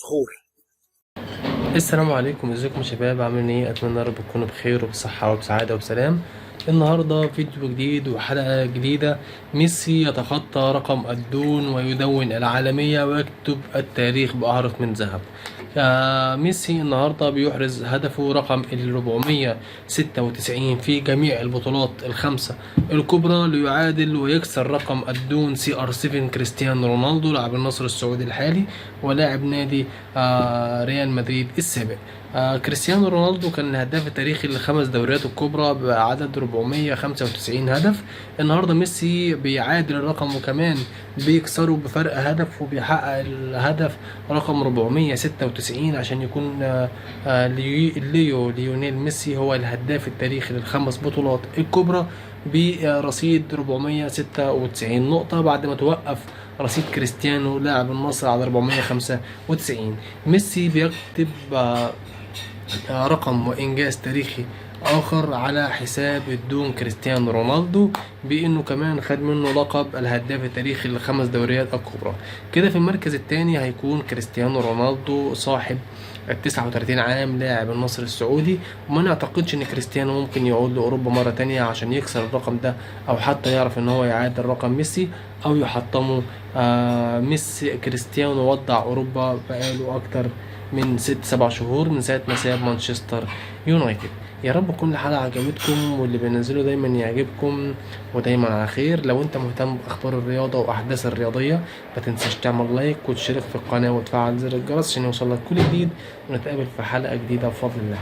صخور. السلام عليكم، ازيكم يا شباب؟ عاملين ايه؟ اتمنى يا رب تكونوا بخير وبصحه وبسعاده وبسلام. النهارده فيديو جديد وحلقه جديده. ميسي يتخطى رقم الدون ويدون العالميه ويكتب التاريخ بأحرف من ذهب. ميسي النهارده بيحرز هدفه رقم ال 496 في جميع البطولات الخمسه الكبرى، ليعادل ويكسر رقم الدون CR7 كريستيانو رونالدو لاعب النصر السعودي الحالي ولاعب نادي ريال مدريد السابق. كريستيانو رونالدو كان الهداف التاريخي للخمس دوريات الكبرى بعدد 495 هدف. النهارده ميسي بيعادل الرقم وكمان بيكسره بفرق هدف، وبيحقق الهدف رقم 496 عشان يكون ليونيل ميسي هو الهداف التاريخي للخمس بطولات الكبرى برصيد 496 نقطة، بعد ما توقف رصيد كريستيانو لاعب النصر على 495. ميسي بيكتب رقم وإنجاز تاريخي آخر على حساب الدون كريستيانو رونالدو، بأنه كمان خد منه لقب الهداف التاريخي للخمس دوريات الكبرى. كده في المركز الثاني هيكون كريستيانو رونالدو صاحب 39 عام لاعب النصر السعودي، وما نعتقدش ان كريستيانو ممكن يعود لاوروبا مره تانية عشان يكسر الرقم ده، او حتى يعرف ان هو يعادل رقم ميسي او يحطمه. ميسي كريستيانو ودع اوروبا بقاله اكتر من 6-7 شهور من ساعه ما ساب مانشستر يونايتد. يا رب تكون الحلقه عجبتكم واللي بنزله دايما يعجبكم، ودايما على خير. لو انت مهتم باخبار الرياضه واحداث الرياضيه ما تنساش تعمل لايك وتشترك في القناه وتفعل زر الجرس عشان يوصلك كل جديد، ونتقابل في حلقه جديده بفضل الله.